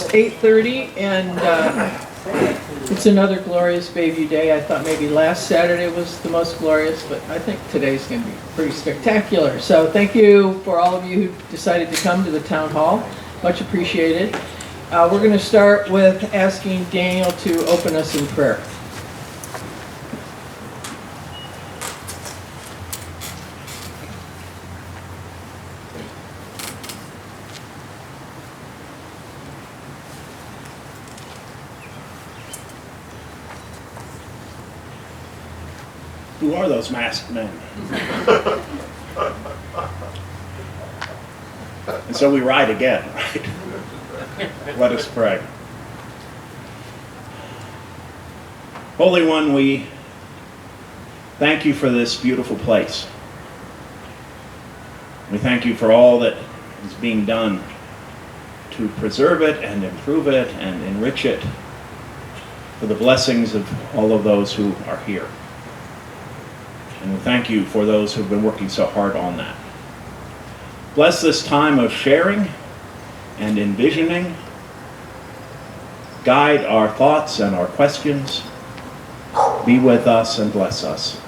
8:30, and it's another glorious Bayview Day. I thought maybe last Saturday was the most glorious, but I think today's going to be pretty spectacular. So thank you for all of you who decided to come to the town hall. Much appreciated. We're going to start with asking Daniel to open us in prayer. Who are those masked men? And so we ride again, right? Let us pray. Holy One, we thank you for this beautiful place. We thank you for all that is being done to preserve it and improve it and enrich it for the blessings of all of those who are here. And we thank you for those who have been working so hard on that. Bless this time of sharing and envisioning. Guide our thoughts and our questions. Be with us and bless us.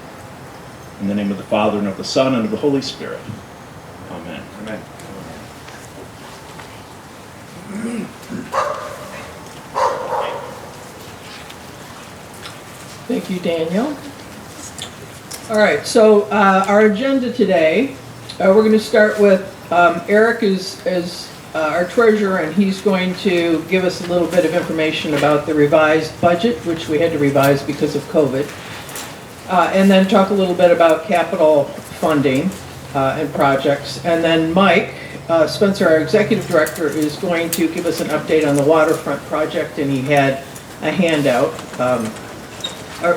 In the name of the Father, and of the Son, and of the Holy Spirit. Amen. Amen. Thank you, Daniel. All right, so our agenda today, we're going to start with Eric is our treasurer, and he's going to give us a little bit of information about the revised budget, which we had to revise because of COVID, and then talk a little bit about capital funding and projects. And then Mike Spencer, our executive director, is going to give us an update on the waterfront project, and he had a handout.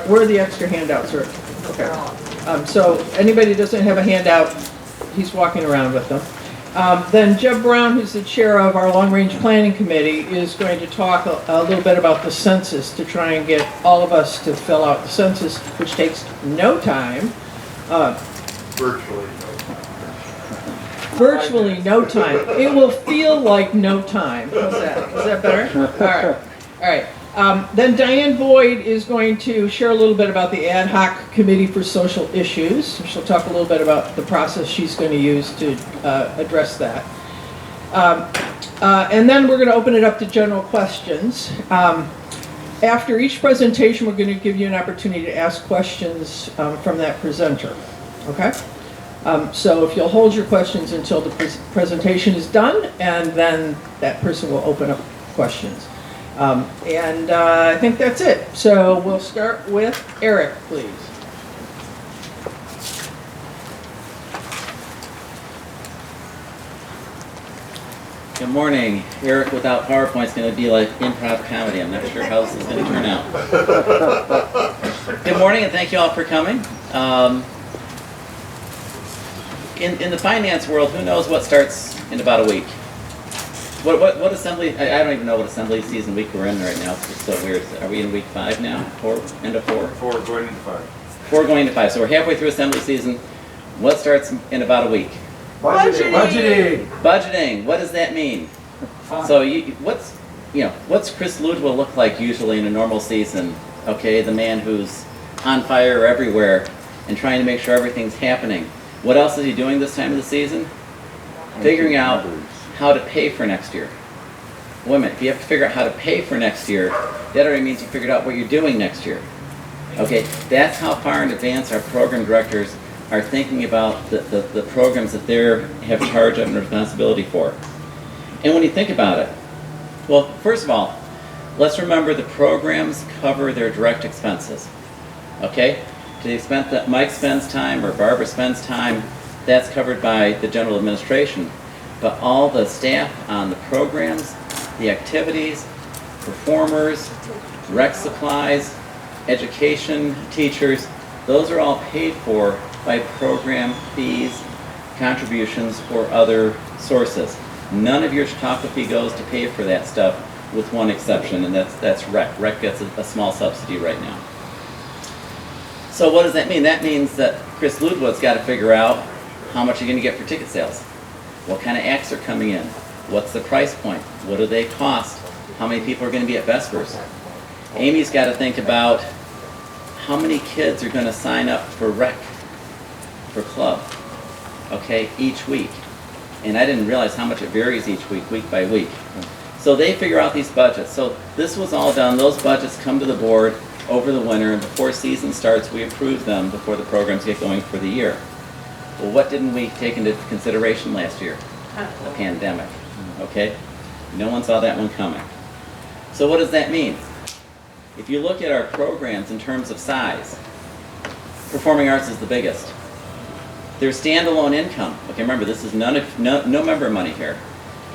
Where are the extra handouts? Okay. So anybody who doesn't have a handout, he's walking around with them. Then Jeb Brown, who's the chair of our long-range planning committee, is going to talk a little bit about the census to try and get all of us to fill out the census, which takes no time. Virtually Virtually no time. It will feel like no time. How's that? Is that better? All right. Then Diane Boyd is going to share a little bit about the Ad Hoc Committee for Social Issues. She'll talk a little bit about the process she's going to use to address that. And then we're going to open it up to general questions. After each presentation, we're going to give you an opportunity to ask questions from that presenter. Okay? So if you'll hold your questions until the presentation is done, and then that person will open up questions. I think that's it. So we'll start with Eric, please. Good morning. Eric without PowerPoint is going to be like improv comedy. I'm not sure how this is going to turn out. Good morning, and thank you all for coming. In the finance world, who knows what starts in about a week? What assembly? I don't even know what assembly season week we're in right now. It's so weird. Are we in week 5 now? End of 4? 4 going into 5. 4 going into 5. So we're halfway through assembly season. What starts in about a week? Budgeting. Budgeting. What does that mean? So what's Chris Ludwell look like usually in a normal season? Okay, the man who's on fire everywhere and trying to make sure everything's happening. What else is he doing this time of the season? Figuring out how to pay for next year. Wait a minute, if you have to figure out how to pay for next year, that already means you figured out what you're doing next year. Okay, that's how far in advance our program directors are thinking about the programs that they have charge of and responsibility for. And when you think about it, well, first of all, let's remember the programs cover their direct expenses. Okay? To the extent that Mike spends time or Barbara spends time, that's covered by the general administration. But all the staff on the programs, the activities, performers, rec supplies, education, teachers, those are all paid for by program fees, contributions, or other sources. None of your Chautauqua fee goes to pay for that stuff, with one exception, and that's rec. Rec gets a small subsidy right now. So what does that mean? That means that Chris Ludwell's got to figure out how much you're going to get for ticket sales. What kind of acts are coming in? What's the price point? What do they cost? How many people are going to be at Vespers? Amy's got to think about how many kids are going to sign up for rec, for club, okay, each week. And I didn't realize how much it varies each week, week by week. So they figure out these budgets. So this was all done. Those budgets come to the board over the winter, and before season starts, we approve them before the programs get going for the year. Well, what didn't we take into consideration last year? The pandemic, okay? No one saw that one coming. So what does that mean? If you look at our programs in terms of size, performing arts is the biggest. Their standalone income, okay, remember this is no member money here,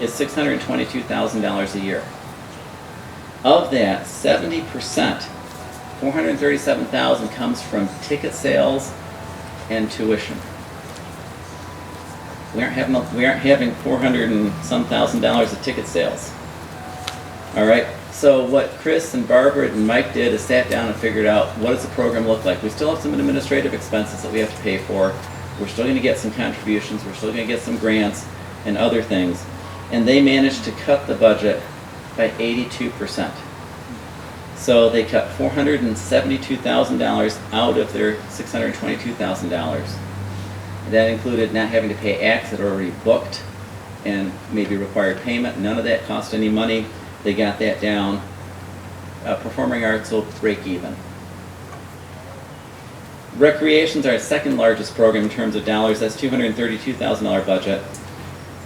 is $622,000 a year. Of that, 70%, $437,000 comes from ticket sales and tuition. We aren't having $400 and some thousand of ticket sales. All right. So what Chris and Barbara and Mike did is sat down and figured out what does the program look like. We still have some administrative expenses that we have to pay for. We're still going to get some contributions. We're still going to get some grants and other things. And they managed to cut the budget by 82%. So they cut $472,000 out of their $622,000. That included not having to pay acts that are already booked and maybe required payment. None of that cost any money. They got that down. Performing arts will break even. Recreation's our second largest program in terms of dollars. That's $232,000 budget.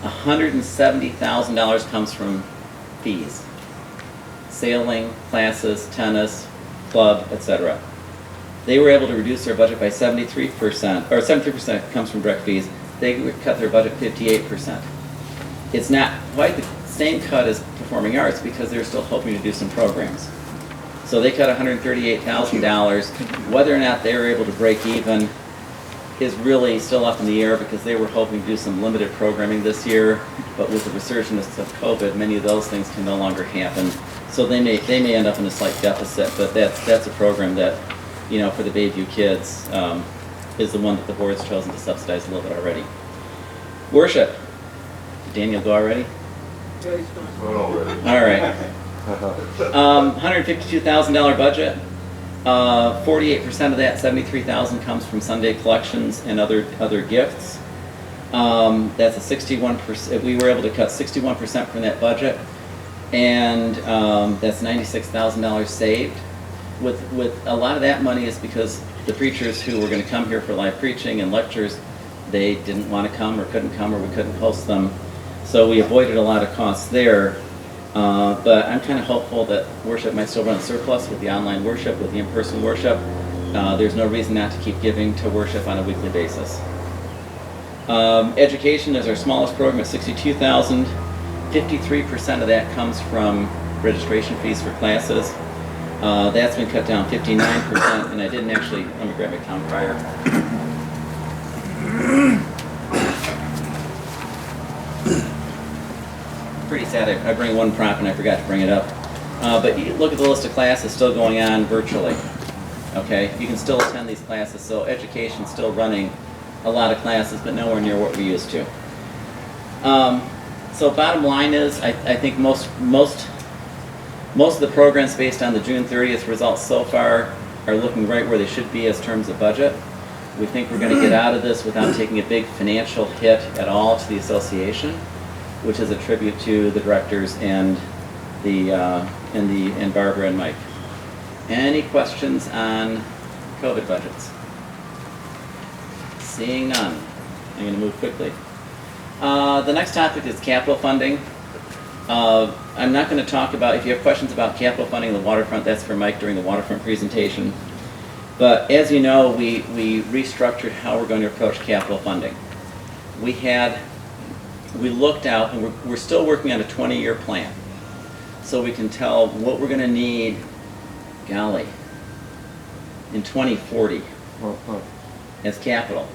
$170,000 comes from fees. Sailing, classes, tennis, club, etc. They were able to reduce their budget by 73%, or 73% comes from direct fees. They cut their budget 58%. It's not quite the same cut as performing arts because they're still hoping to do some programs. So they cut $138,000. Whether or not they were able to break even is really still up in the air because they were hoping to do some limited programming this year, but with the resurgence of COVID, many of those things can no longer happen. So they may end up in a slight deficit, but that's a program that, you know, for the Bayview kids, is the one that the board's chosen to subsidize a little bit already. Worship. Did Daniel go already? All right. $152,000 budget. 48% of that, $73,000, comes from Sunday collections and other gifts. That's a 61%. We were able to cut 61% from that budget, and that's $96,000 saved. With a lot of that money is because the preachers who were going to come here for live preaching and lectures, they didn't want to come or couldn't come or we couldn't host them. So we avoided a lot of costs there. But I'm kind of hopeful that worship might still run a surplus with the online worship, with the in-person worship. There's no reason not to keep giving to worship on a weekly basis. Education is our smallest program at $62,000. 53% of that comes from registration fees for classes. That's been cut down 59%, and I didn't actually, let me grab my town crier. Pretty sad, I bring one prop and I forgot to bring it up. But you look at the list of classes still going on virtually. Okay, you can still attend these classes, so education's still running a lot of classes, but nowhere near what we used to. So bottom line is, I think most of the programs based on the June 30th results so far are looking right where they should be as terms of budget. We think we're going to get out of this without taking a big financial hit at all to the association, which is a tribute to the directors and Barbara and Mike. Any questions on COVID budgets? Seeing none, I'm going to move quickly. The next topic is capital funding. I'm not going to talk about, if you have questions about capital funding, the waterfront, that's for Mike during the waterfront presentation. But as you know, we restructured how we're going to approach capital funding. We looked out, and we're still working on a 20-year plan. So we can tell what we're going to need, golly, in 2040 as capital.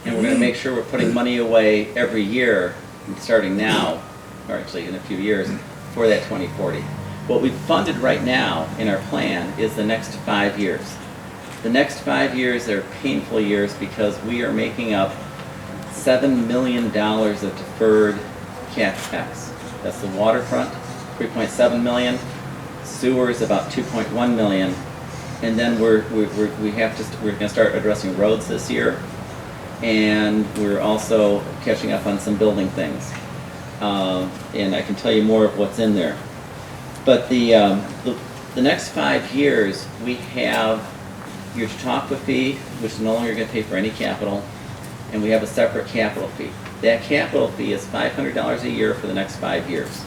And we're going to make sure we're putting money away every year, starting now, or actually in a few years, for that 2040. What we've funded right now in our plan is the next 5 years. The next 5 years are painful years because we are making up $7 million of deferred CapEx. That's the waterfront, 3.7 million. Sewer is about 2.1 million. And then we're gonna start addressing roads this year. And we're also catching up on some building things. And I can tell you more of what's in there. But the next 5 years, we have your Chautauqua fee, which is no longer going to pay for any capital, and we have a separate capital fee. That capital fee is $500 a year for the next 5 years.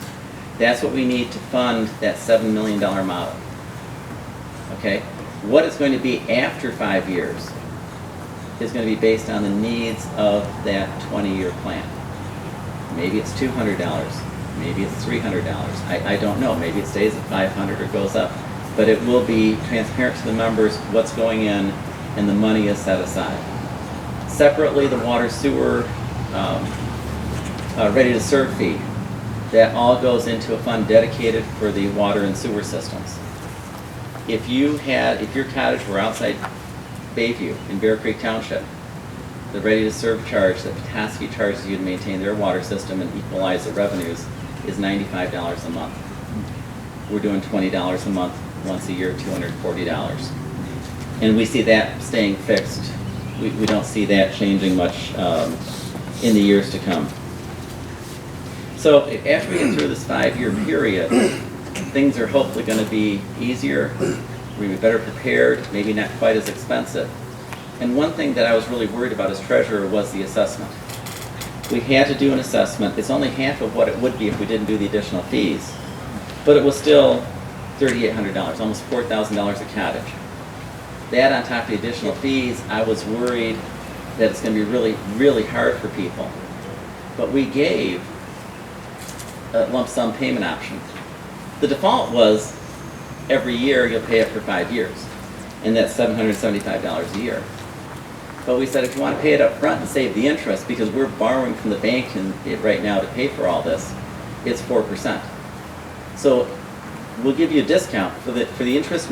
That's what we need to fund that $7 million model. Okay? What it's going to be after 5 years is going to be based on the needs of that 20-year plan. Maybe it's $200, maybe it's $300. I don't know. Maybe it stays at 500 or goes up. But it will be transparent to the members what's going in, and the money is set aside. Separately, the water sewer ready-to-serve fee. That all goes into a fund dedicated for the water and sewer systems. If your cottage were outside Bayview in Bear Creek Township, the ready-to-serve charge that Petoskey charges you to maintain their water system and equalize the revenues is $95 a month. We're doing $20 a month, once a year, $240. And we see that staying fixed. We don't see that changing much in the years to come. So after we get through this 5-year period, things are hopefully going to be easier. We'll be better prepared, maybe not quite as expensive. And one thing that I was really worried about as treasurer was the assessment. We had to do an assessment. It's only half of what it would be if we didn't do the additional fees. But it was still $3,800, almost $4,000 a cottage. That on top of the additional fees, I was worried that it's going to be really, really hard for people. But we gave a lump sum payment option. The default was every year you'll pay it for 5 years, and that's $775 a year. But we said if you want to pay it up front and save the interest, because we're borrowing from the bank right now to pay for all this, it's 4%. So we'll give you a discount for the interest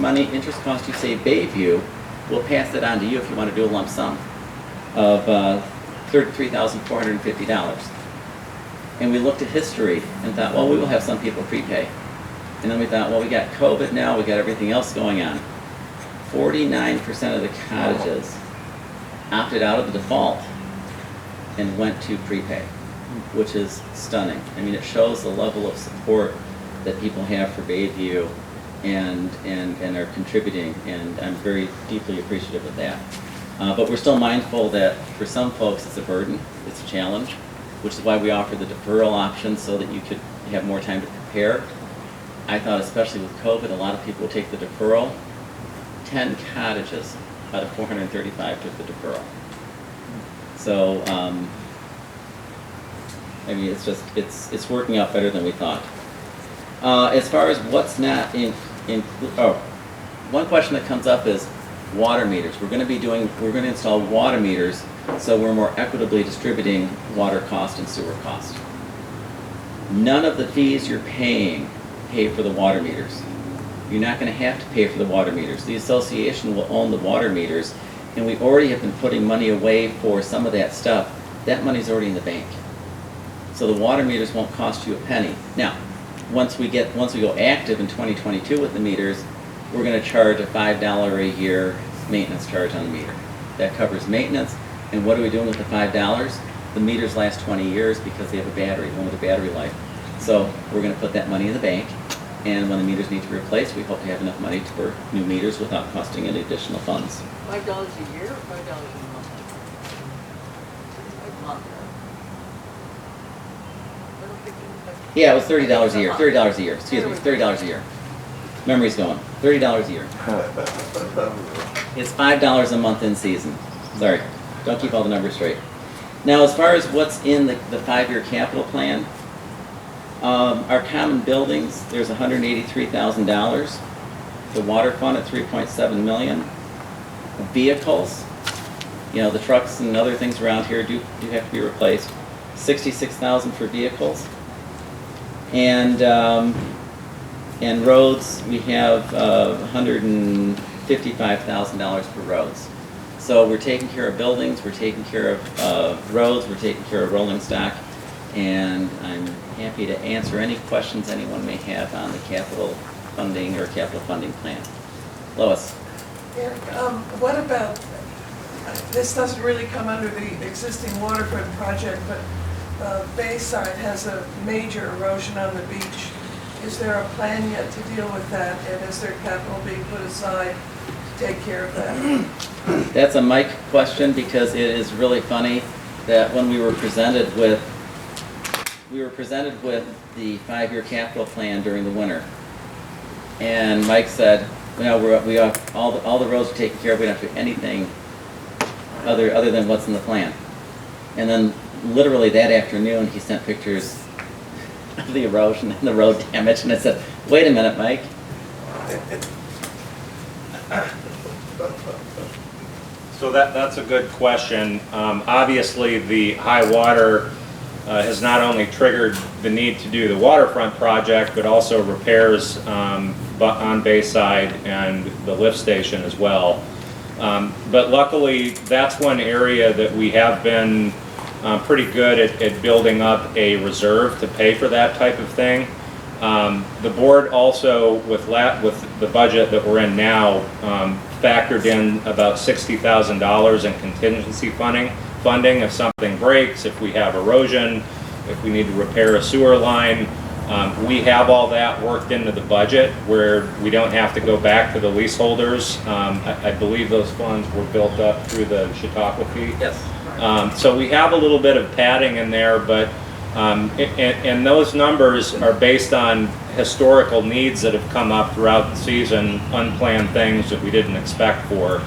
cost you save Bayview. We'll pass it on to you if you want to do a lump sum of $33,450. And we looked at history and thought, well, we will have some people prepay. And then we thought, well, we got COVID now, we got everything else going on. 49% of the cottages opted out of the default and went to prepay, which is stunning. I mean, it shows the level of support that people have for Bayview and are contributing, and I'm very deeply appreciative of that. But we're still mindful that for some folks it's a burden, it's a challenge, which is why we offer the deferral option so that you could have more time to prepare. I thought especially with COVID, a lot of people would take the deferral. 10 cottages out of 435 took the deferral. So, I mean, it's working out better than we thought. As far as what's not one question that comes up is water meters. We're going to install water meters so we're more equitably distributing water cost and sewer cost. None of the fees you're pay for the water meters. You're not going to have to pay for the water meters. The association will own the water meters, and we already have been putting money away for some of that stuff. That money's already in the bank. So the water meters won't cost you a penny. Now, once we go active in 2022 with the meters, we're going to charge a $5 a year maintenance charge on the meter. That covers maintenance. And what are we doing with the $5? The meters last 20 years because they have a battery, one with a battery life. So we're going to put that money in the bank, and when the meters need to be replaced, we hope to have enough money for new meters without costing any additional funds. $5 a year or $5 a month? A month. I don't think it- Yeah, it was $30 a year. $30 a year. Excuse me, $30 a year. Memory's going. $30 a year. It's $5 a month in season. Sorry, don't keep all the numbers straight. Now, as far as what's in the 5-year capital plan, our common buildings, there's $183,000. The water fund at $3.7 million. Vehicles, the trucks and other things around here do have to be replaced. $66,000 for vehicles. And roads, we have $155,000 for roads. So we're taking care of buildings, we're taking care of roads, we're taking care of rolling stock, And I'm happy to answer any questions anyone may have on the capital funding or capital funding plan. Lois? Eric, what about, this doesn't really come under the existing waterfront project, but Bayside has a major erosion on the beach. Is there a plan yet to deal with that, and is there capital being put aside to take care of that? That's a Mike question because it is really funny that when we were presented with the 5-year capital plan during the winter, and Mike said, "No, we have all the roads are taken care of. We don't have to do anything other than what's in the plan." And then literally that afternoon, he sent pictures of the erosion and the road damage, and I said, "Wait a minute, Mike." So that's a good question. Obviously, the high water has not only triggered the need to do the waterfront project, but also repairs on Bayside and the lift station as well. But luckily, that's one area that we have been pretty good at building up a reserve to pay for that type of thing. The board also, with the budget that we're in now, factored in about $60,000 in contingency funding if something breaks, if we have erosion, if we need to repair a sewer line. We have all that worked into the budget where we don't have to go back to the leaseholders. I believe those funds were built up through the Chautauqua fee. Yes. So we have a little bit of padding in there, but and those numbers are based on historical needs that have come up throughout the season, unplanned things that we didn't expect for.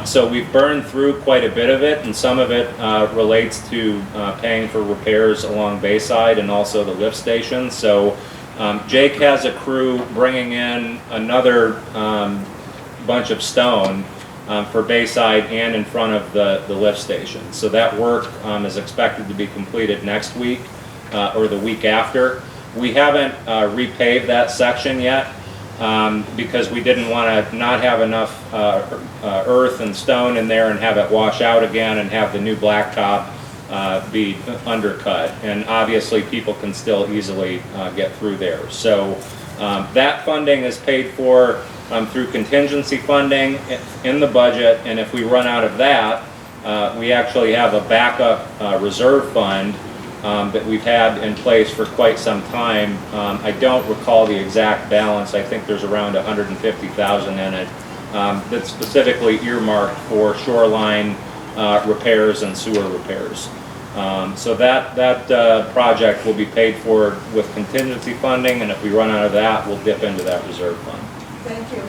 So we've burned through quite a bit of it, and some of it relates to paying for repairs along Bayside and also the lift station. So Jake has a crew bringing in another bunch of stone for Bayside and in front of the lift station. So that work is expected to be completed next week or the week after. We haven't repaved that section yet because we didn't want to not have enough earth and stone in there and have it wash out again and have the new blacktop be undercut. And obviously people can still easily get through there. So that funding is paid for through contingency funding in the budget, and if we run out of that, we actually have a backup reserve fund that we've had in place for quite some time. I don't recall the exact balance. I think there's around $150,000 in it that's specifically earmarked for shoreline repairs and sewer repairs. So that project will be paid for with contingency funding, and if we run out of that, we'll dip into that reserve fund. Thank you.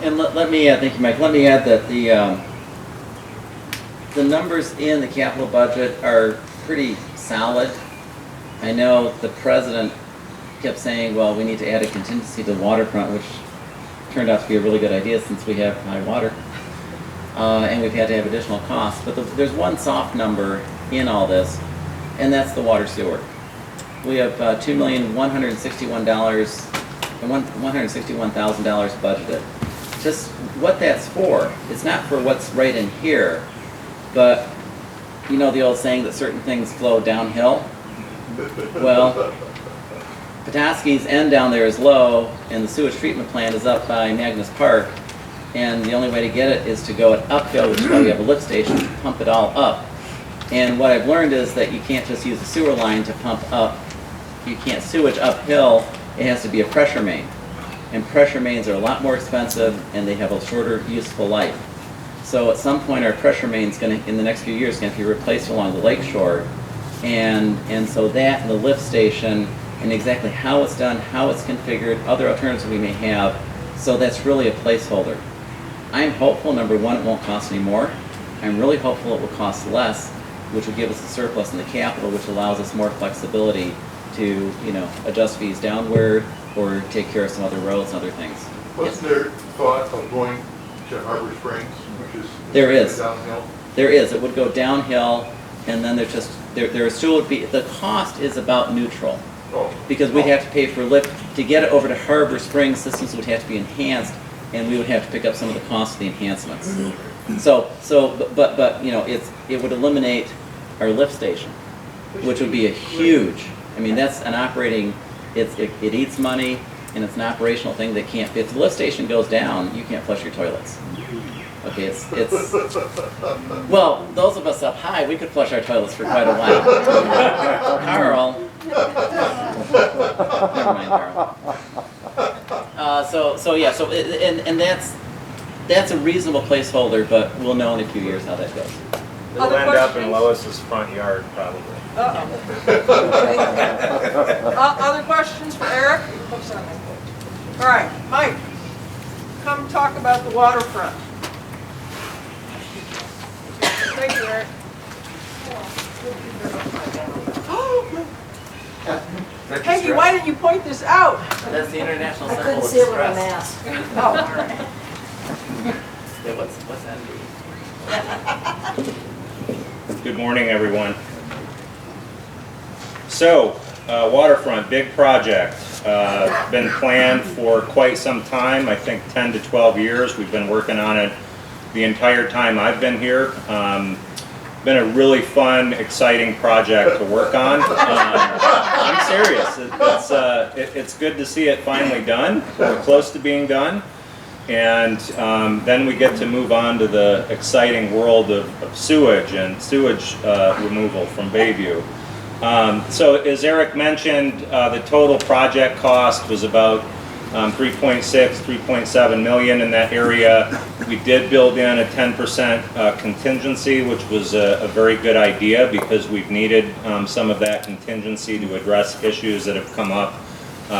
And let me thank you, Mike. Let me add that the numbers in the capital budget are pretty solid. I know the president kept saying, well, we need to add a contingency to the waterfront, which turned out to be a really good idea since we have high water. And we've had to have additional costs. But there's one soft number in all this, and that's the water sewer. We have $161,000 budgeted. Just what that's for, it's not for what's right in here, but you know the old saying that certain things flow downhill? Well, Petoskey's end down there is low, and the sewage treatment plant is up by Magnus Park, and the only way to get it is to go it uphill, which is why we have a lift station to pump it all up. And what I've learned is that you can't just use a sewer line to pump up. You can't sewage uphill, it has to be a pressure main. And pressure mains are a lot more expensive, and they have a shorter useful life. So at some point, our pressure main's going to, in the next few years, going to be replaced along the lake shore. And so that and the lift station, and exactly how it's done, how it's configured, other alternatives we may have, so that's really a placeholder. I'm hopeful, number one, it won't cost any more. I'm really hopeful it will cost less, which will give us a surplus in the capital, which allows us more flexibility to, adjust fees downward or take care of some other roads and other things. What's their thought of going to Harbor Springs, which is There is. downhill? There is. It would go downhill, and then there still would be, the cost is about neutral. Oh. Because we'd have to pay for lift, to get it over to Harbor Springs, systems would have to be enhanced, and we would have to pick up some of the cost of the enhancements. So, but it would eliminate our lift station, which would be a huge, I mean, that's an operating, it eats money, and it's an operational thing that can't, if the lift station goes down, you can't flush your toilets. Okay, it's well, those of us up high, we could flush our toilets for quite a while. Carl, never mind, Carl. And that's a reasonable placeholder, but we'll know in a few years how that goes. It'll Other end up in questions? Lois's front yard, probably. Other questions for Eric? All right, Mike, come talk about the waterfront. Thank you, Eric. Peggy, why didn't you point this out? That's the International I Symbol couldn't of see it with a Distress. mask. Oh, all right. Yeah, what's envy? Good morning, everyone. So, waterfront, big project. Been planned for quite some time, I think 10 to 12 years. We've been working on it the entire time I've been here. Been a really fun, exciting project to work on. I'm serious. It's good to see it finally done. We're close to being done. And then we get to move on to the exciting world of sewage and sewage removal from Bayview. So as Eric mentioned, the total project cost was about 3.7 million in that area. We did build in a 10% contingency, which was a very good idea because we've needed some of that contingency to address issues that have come up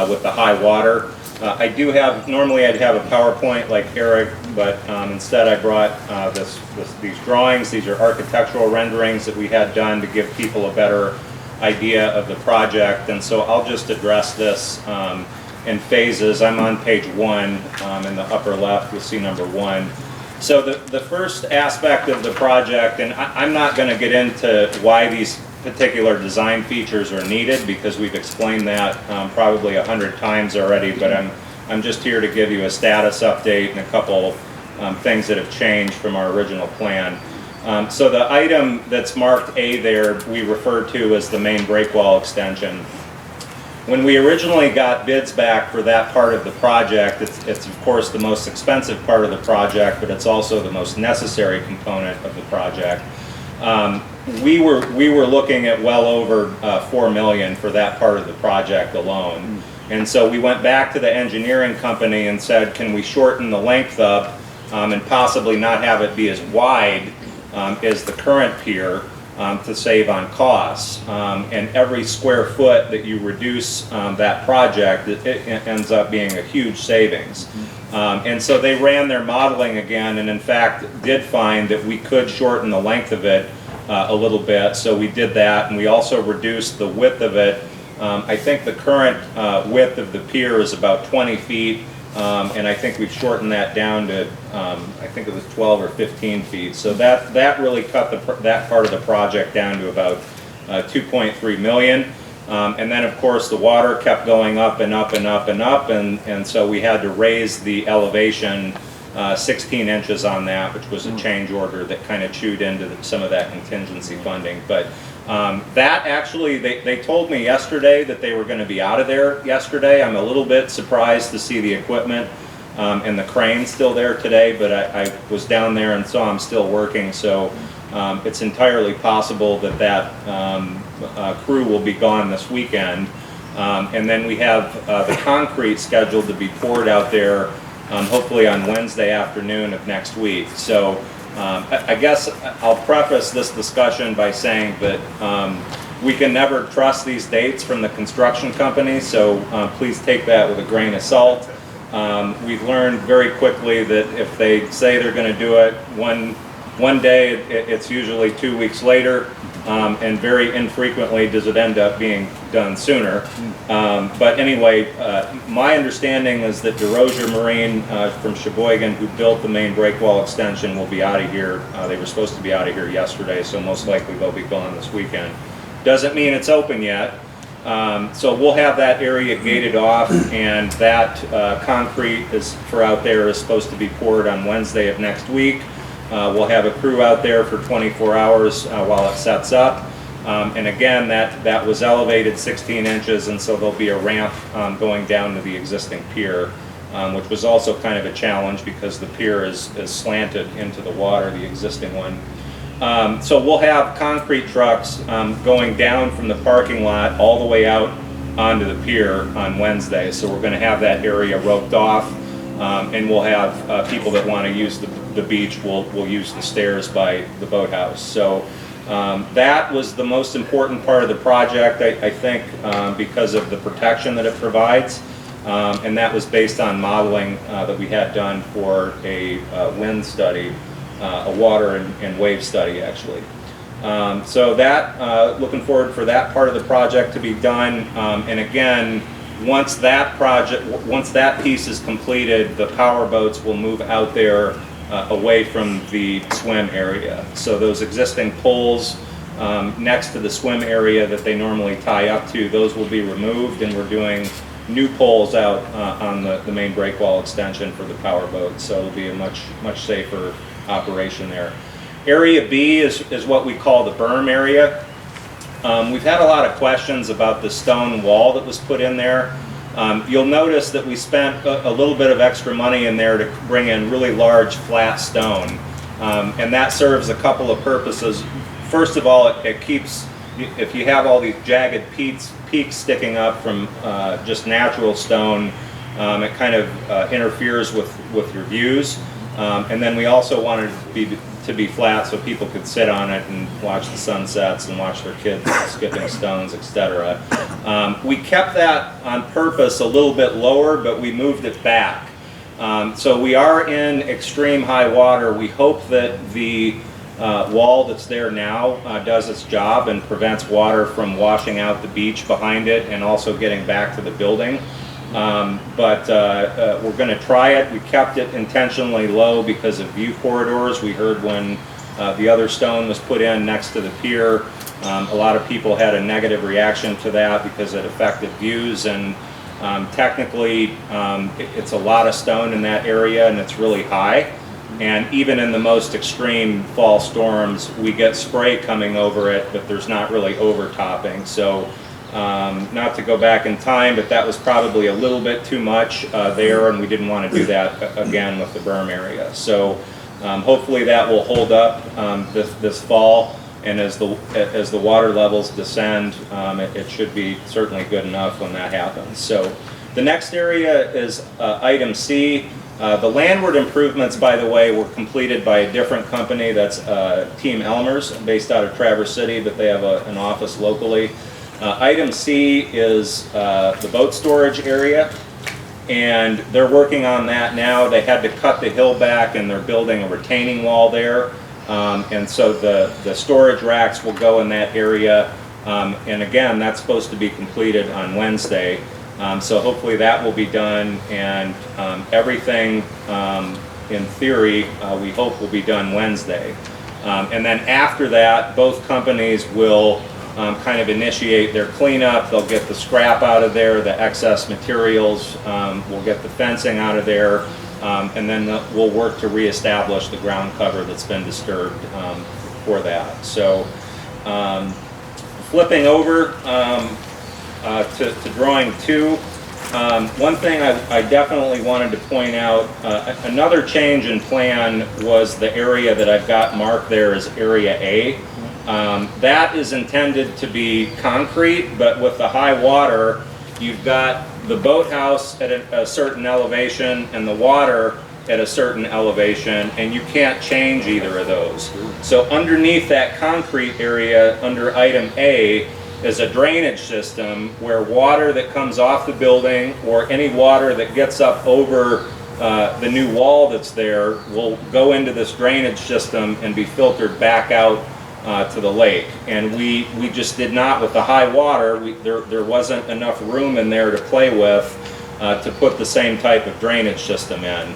with the high water. I do have, normally I'd have a PowerPoint like Eric, but instead I brought these drawings. These are architectural renderings that we had done to give people a better idea of the project, and so I'll just address this in phases. I'm on page 1 in the upper left. You'll see number 1. So the first aspect of the project, and I'm not going to get into why these particular design features are needed because we've explained that probably 100 times already, but I'm just here to give you a status update and a couple things that have changed from our original plan. So the item that's marked A there, we refer to as the main break wall extension. When we originally got bids back for that part of the project, it's of course the most expensive part of the project, but it's also the most necessary component of the project. We were looking at well over 4 million for that part of the project alone. And so we went back to the engineering company and said, can we shorten the length up and possibly not have it be as wide as the current pier to save on costs. And every square foot that you reduce that project, it ends up being a huge savings. And so they ran their modeling again and in fact did find that we could shorten the length of it a little bit. So we did that, and we also reduced the width of it. I think the current width of the pier is about 20 feet. And I think we've shortened that down to, I think it was 12 or 15 feet. So that really cut that part of the project down to about 2.3 million. And then of course the water kept going up and up and up and up, and so we had to raise the elevation 16 inches on that, which was a change order that kind of chewed into some of that contingency funding. But that actually, they told me yesterday that they were going to be out of there yesterday. I'm a little bit surprised to see the equipment and the crane still there today, but I was down there and saw them still working, so it's entirely possible that crew will be gone this weekend. And then we have the concrete scheduled to be poured out there hopefully on Wednesday afternoon of next week. So I guess I'll preface this discussion by saying that we can never trust these dates from the construction company, so please take that with a grain of salt. We've learned very quickly that if they say they're going to do it one day, it's usually 2 weeks later, and very infrequently does it end up being done sooner. But anyway, my understanding is that DeRosier Marine from Sheboygan, who built the main breakwall extension, will be out of here. They were supposed to be out of here yesterday, so most likely they'll be gone this weekend. Doesn't mean it's open yet. So we'll have that area gated off, and that concrete for out there is supposed to be poured on Wednesday of next week. We'll have a crew out there for 24 hours while it sets up. And again, that was elevated 16 inches, and so there'll be a ramp going down to the existing pier, which was also kind of a challenge because the pier is slanted into the water, the existing one. So we'll have concrete trucks going down from the parking lot all the way out onto the pier on Wednesday. So we're going to have that area roped off, and we'll have people that want to use the beach will use the stairs by the boathouse. So that was the most important part of the project, I think, because of the protection that it provides. And that was based on modeling that we had done for a wind study, a water and wave study, actually. So that, looking forward for that part of the project to be done. And again, once that piece is completed, the power boats will move out there away from the swim area. So those existing poles next to the swim area that they normally tie up to, those will be removed, and we're doing new poles out on the main breakwall extension for the power boat. So it'll be a much safer operation there. Area B is what we call the berm area. We've had a lot of questions about the stone wall that was put in there. You'll notice that we spent a little bit of extra money in there to bring in really large flat stone. And that serves a couple of purposes. First of all, it keeps, if you have all these jagged peaks sticking up from just natural stone, it kind of interferes with your views. And then we also wanted it to be flat so people could sit on it and watch the sunsets and watch their kids skipping stones, etc. We kept that on purpose a little bit lower, but we moved it back. So we are in extreme high water. We hope that the wall that's there now does its job and prevents water from washing out the beach behind it and also getting back to the building. But we're going to try it. We kept it intentionally low because of view corridors. We heard when the other stone was put in next to the pier, a lot of people had a negative reaction to that because it affected views, and technically it's a lot of stone in that area and it's really high. And even in the most extreme fall storms, we get spray coming over it, but there's not really overtopping. So not to go back in time, but that was probably a little bit too much there, and we didn't want to do that again with the berm area. So hopefully that will hold up this fall, and as the water levels descend, it should be certainly good enough when that happens. So the next area is item C. The landward improvements, by the way, were completed by a different company. That's Team Elmer's, based out of Traverse City, but they have an office locally. Item C is the boat storage area, and they're working on that now. They had to cut the hill back, and they're building a retaining wall there. And so the storage racks will go in that area. And again, that's supposed to be completed on Wednesday. So hopefully that will be done, and everything in theory we hope will be done Wednesday. And then after that, both companies will kind of initiate their cleanup. They'll get the scrap out of there, the excess materials, we'll get the fencing out of there, and then we'll work to reestablish the ground cover that's been disturbed for that. So flipping over to drawing 2, one thing I definitely wanted to point out, another change in plan was the area that I've got marked there as Area A. That is intended to be concrete, but with the high water, you've got the boathouse at a certain elevation and the water at a certain elevation, and you can't change either of those. So underneath that concrete area, under item A, is a drainage system where water that comes off the building or any water that gets up over the new wall that's there will go into this drainage system and be filtered back out to the lake. And we just did not, with the high water, there wasn't enough room in there to play with to put the same type of drainage system in.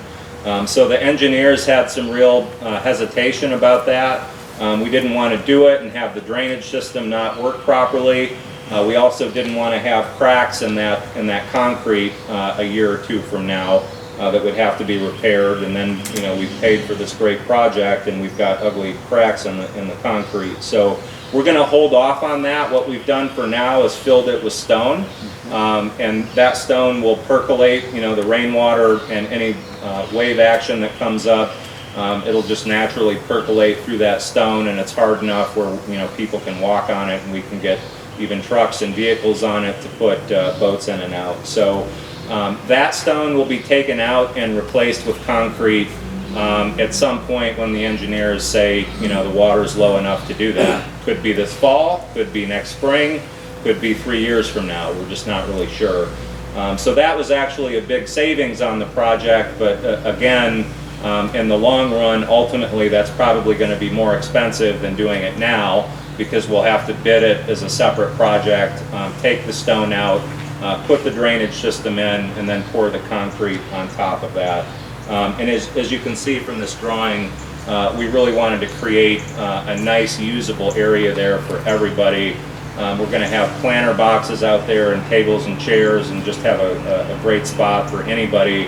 So the engineers had some real hesitation about that. We didn't want to do it and have the drainage system not work properly. We also didn't want to have cracks in that concrete a year or two from now that would have to be repaired, and then, you know, we've paid for this great project and we've got ugly cracks in the concrete. So we're gonna hold off on that. What we've done for now is filled it with stone, and that stone will percolate, you know, the rainwater and any wave action that comes up. It'll just naturally percolate through that stone, and it's hard enough where, you know, people can walk on it, and we can get even trucks and vehicles on it to put boats in and out. So that stone will be taken out and replaced with concrete at some point when the engineers say, you know, the water's low enough to do that. Could be this fall, could be next spring, could be 3 years from now. We're just not really sure. So that was actually a big savings on the project, but again, in the long run, ultimately, that's probably going to be more expensive than doing it now, because we'll have to bid it as a separate project, take the stone out, put the drainage system in, and then pour the concrete on top of that. And as you can see from this drawing, we really wanted to create a nice usable area there for everybody. We're going to have planter boxes out there and tables and chairs, and just have a great spot for anybody,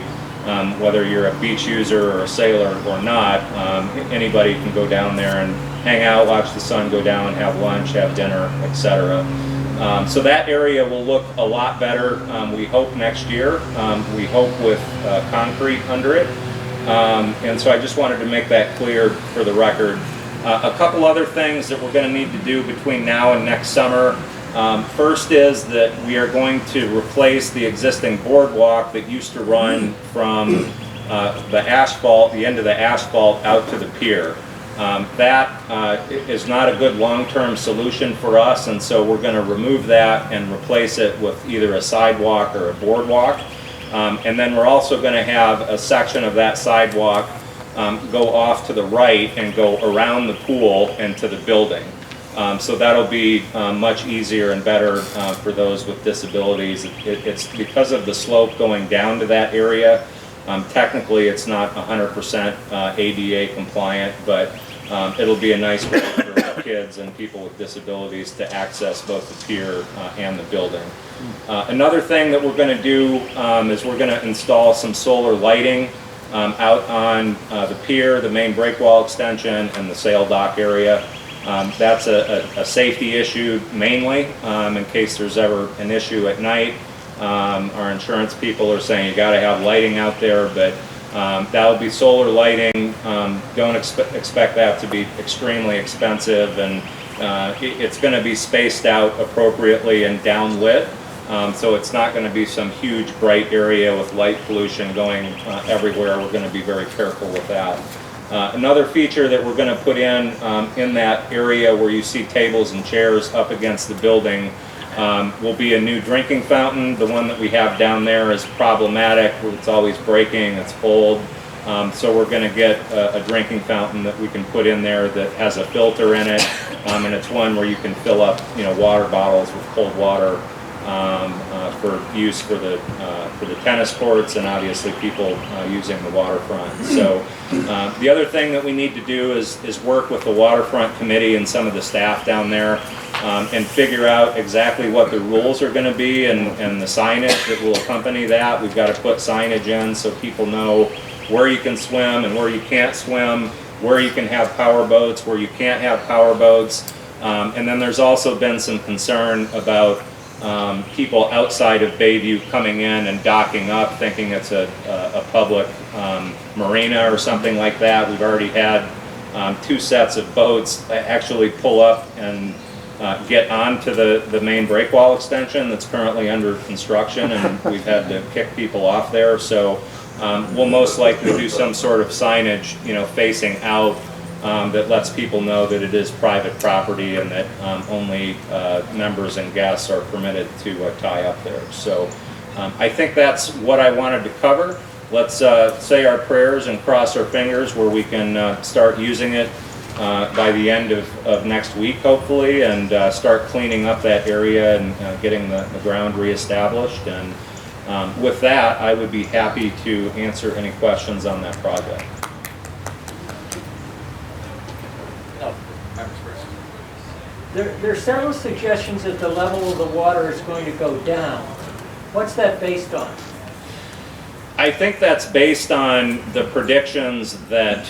whether you're a beach user or a sailor or not. Anybody can go down there and hang out, watch the sun go down, have lunch, have dinner, etc. So that area will look a lot better, we hope, next year. We hope with concrete under it. And so I just wanted to make that clear for the record. A couple other things that we're going to need to do between now and next summer. First is that we are going to replace the existing boardwalk that used to run from the asphalt, the end of the asphalt, out to the pier. That is not a good long-term solution for us, and so we're going to remove that and replace it with either a sidewalk or a boardwalk. And then we're also going to have a section of that sidewalk go off to the right and go around the pool and to the building. So that'll be much easier and better for those with disabilities. It's because of the slope going down to that area. Technically, it's not 100% ADA compliant, but it'll be a nice way for kids and people with disabilities to access both the pier and the building. Another thing that we're going to do is we're going to install some solar lighting out on the pier, the main breakwall extension, and the sail dock area. That's a safety issue mainly, in case there's ever an issue at night. Our insurance people are saying you got to have lighting out there, but that'll be solar lighting. Don't expect that to be extremely expensive, and it's going to be spaced out appropriately and downlit. So it's not going to be some huge bright area with light pollution going everywhere. We're going to be very careful with that. Another feature that we're going to put in that area where you see tables and chairs up against the building will be a new drinking fountain. The one that we have down there is problematic. It's always breaking, it's old. So we're going to get a drinking fountain that we can put in there that has a filter in it, and it's one where you can fill up, water bottles with cold water for use for the tennis courts and obviously people using the waterfront. So the other thing that we need to do is work with the waterfront committee and some of the staff down there and figure out exactly what the rules are going to be and the signage that will accompany that. We've got to put signage in so people know where you can swim and where you can't swim, where you can have power boats, where you can't have power boats. And then there's also been some concern about people outside of Bayview coming in and docking up thinking it's a public marina or something like that. We've already had 2 sets of boats actually pull up and get onto the main breakwall extension that's currently under construction, and we've had to kick people off there. So we'll most likely do some sort of signage, facing out that lets people know that it is private property and that only members and guests are permitted to tie up there. So I think that's what I wanted to cover. Let's say our prayers and cross our fingers where we can start using it by the end of next week, hopefully, and start cleaning up that area and getting the ground reestablished. And with that, I would be happy to answer any questions on that project. There are several suggestions that the level of the water is going to go down. What's that based on? I think that's based on the predictions that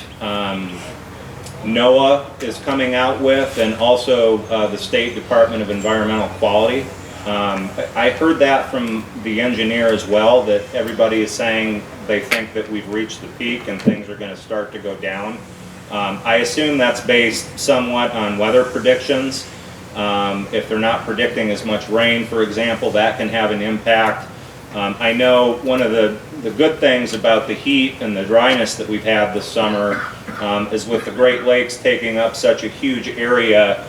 NOAA is coming out with, and also the State Department of Environmental Quality. I heard that from the engineer as well, that everybody is saying they think that we've reached the peak and things are going to start to go down. I assume that's based somewhat on weather predictions. If they're not predicting as much rain, for example, that can have an impact. I know one of the good things about the heat and the dryness that we've had this summer is with the Great Lakes taking up such a huge area.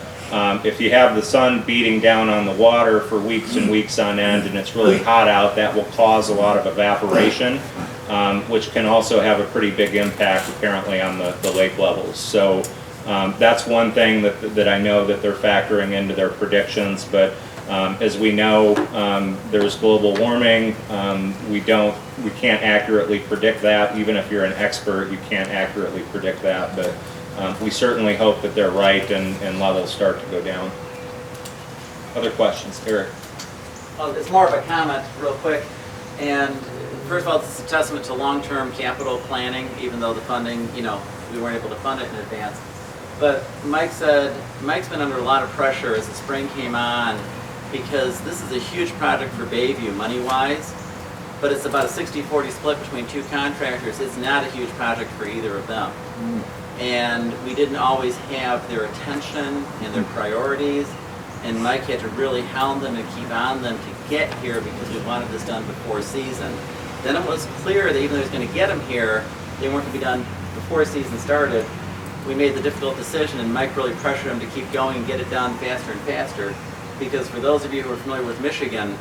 If you have the sun beating down on the water for weeks and weeks on end and it's really hot out, that will cause a lot of evaporation, which can also have a pretty big impact apparently on the lake levels. So that's one thing that I know that they're factoring into their predictions. But as we know, there's global warming. We can't accurately predict that. Even if you're an expert, you can't accurately predict that. But we certainly hope that they're right and levels start to go down. Other questions? Eric? Well, it's more of a comment real quick. And first of all, it's a testament to long-term capital planning, even though the funding, we weren't able to fund it in advance. But Mike's been under a lot of pressure as the spring came on, because this is a huge project for Bayview money-wise, but it's about a 60-40 split between two contractors. It's not a huge project for either of them. And we didn't always have their attention and their priorities, and Mike had to really hound them and keep on them to get here because we wanted this done before season. Then it was clear that even though he was going to get them here, they weren't going to be done before season started. We made the difficult decision, and Mike really pressured him to keep going and get it done faster and faster. Because for those of you who are familiar with Michigan,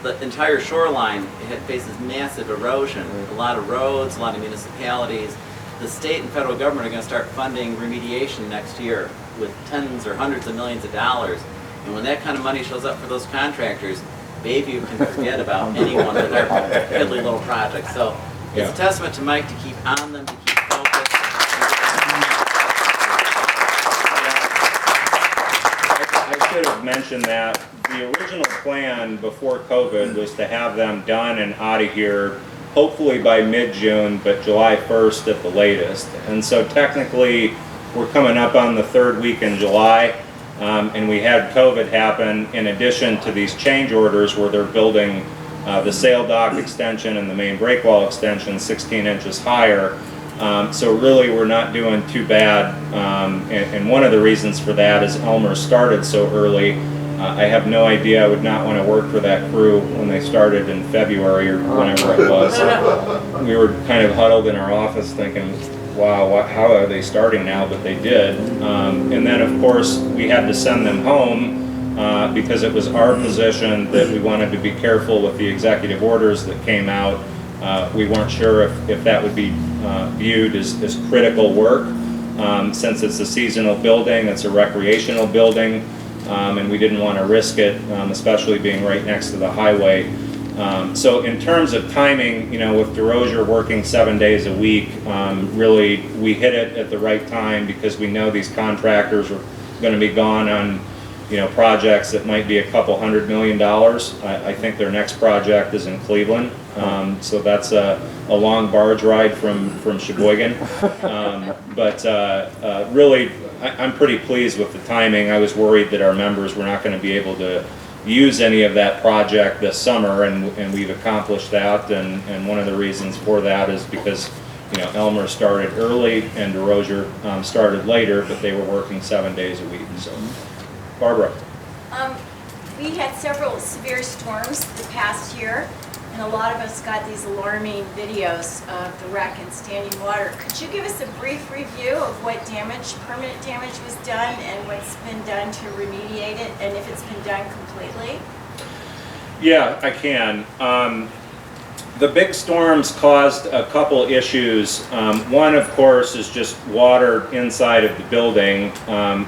the entire shoreline faces massive erosion. A lot of roads, a lot of municipalities. The state and federal government are going to start funding remediation next year with tens or hundreds of millions of dollars. And when that kind of money shows up for those contractors, Bayview can forget about anyone with their piddly little project. So it's a testament to Mike to keep on them, to keep focused. I should have mentioned that the original plan before COVID was to have them done and out of here hopefully by mid-June, but July 1st at the latest. And so technically we're coming up on the third week in July, and we had COVID happen in addition to these change orders where they're building the sail dock extension and the main breakwall extension 16 inches higher. So really we're not doing too bad, and one of the reasons for that is Elmer started so early. I have no idea. I would not want to work for that crew when they started in February or whenever it was. We were kind of huddled in our office thinking, wow, how are they starting now? But they did. And then of course we had to send them home because it was our position that we wanted to be careful with the executive orders that came out. We weren't sure if that would be viewed as critical work. Since it's a seasonal building, it's a recreational building, and we didn't want to risk it, especially being right next to the highway. So in terms of timing, with DeRosier working 7 days a week, really we hit it at the right time because we know these contractors are going to be gone on projects that might be a couple $100 million. I think their next project is in Cleveland, so that's a long barge ride from Sheboygan. But really, I'm pretty pleased with the timing. I was worried that our members were not going to be able to use any of that project this summer, and we've accomplished that. And one of the reasons for that is because Elmer started early and DeRosier started later, but they were working 7 days a week. So. Barbara. We had several severe storms the past year, and a lot of us got these alarming videos of the wreck in standing water. Could you give us a brief review of what permanent damage was done and what's been done to remediate it, and if it's been done completely? Yeah, I can. The big storms caused a couple issues. One, of course, is just water inside of the building,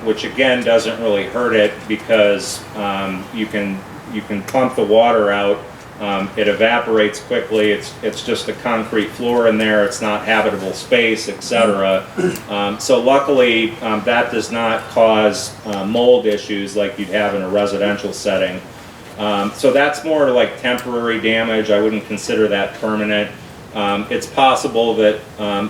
which again doesn't really hurt it because you can pump the water out. It evaporates quickly. It's just a concrete floor in there. It's not habitable space, etc. So luckily, that does not cause mold issues like you'd have in a residential setting. So that's more like temporary damage. I wouldn't consider that permanent. It's possible that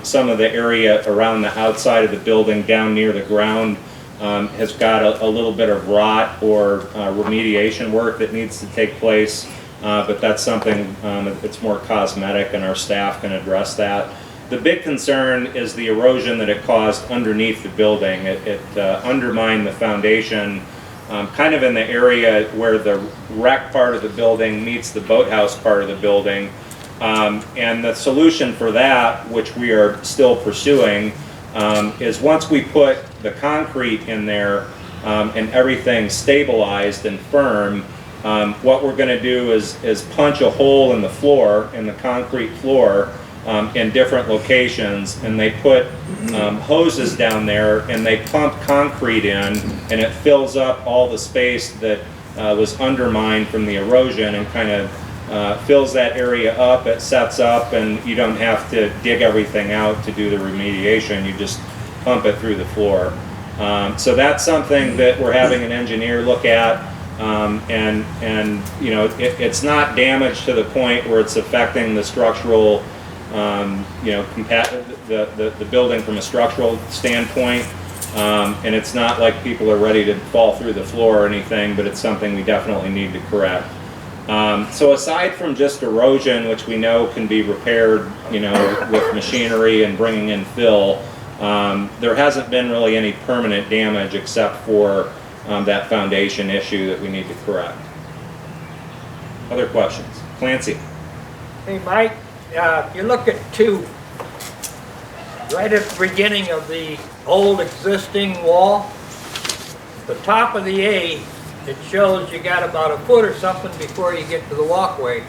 some of the area around the outside of the building down near the ground has got a little bit of rot or remediation work that needs to take place, but that's something that's more cosmetic, and our staff can address that. The big concern is the erosion that it caused underneath the building. It undermined the foundation kind of in the area where the rec part of the building meets the boathouse part of the building. And the solution for that, which we are still pursuing, is once we put the concrete in there and everything stabilized and firm, what we're going to do is punch a hole in the floor, in the concrete floor, in different locations, and they put hoses down there and they pump concrete in, and it fills up all the space that was undermined from the erosion and kind of fills that area up. It sets up, and you don't have to dig everything out to do the remediation. You just pump it through the floor. So that's something that we're having an engineer look at, and you know, it's not damaged to the point where it's affecting the structural, you know, the building from a structural standpoint, and it's not like people are ready to fall through the floor or anything, but it's something we definitely need to correct. So aside from just erosion, which we know can be repaired, you know, with machinery and bringing in fill, there hasn't been really any permanent damage except for that foundation issue that we need to correct. Other questions? Clancy? Hey, Mike, if you look at 2, right at the beginning of the old existing wall, the top of the A, it shows you got about a foot or something before you get to the walkway.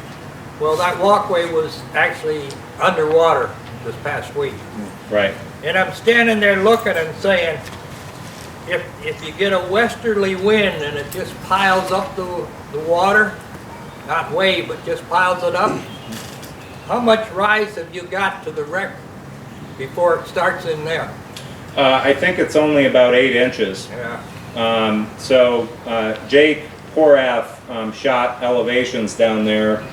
Well, that walkway was actually underwater this past week. Right. And I'm standing there looking and saying, if you get a westerly wind and it just piles up the water, not wave, but just piles it up, how much rise have you got to the wreck before it starts in there? I think it's only about 8 inches. Yeah. So Jake Porath shot elevations down there.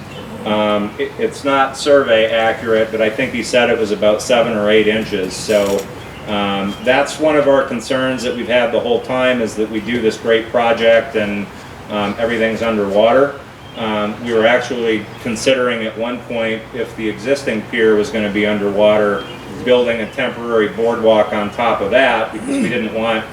It's not survey accurate, but I think he said it was about 7 or 8 inches. So that's one of our concerns that we've had the whole time, is that we do this great project and everything's underwater. We were actually considering at one point, if the existing pier was going to be underwater, building a temporary boardwalk on top of that, because we didn't want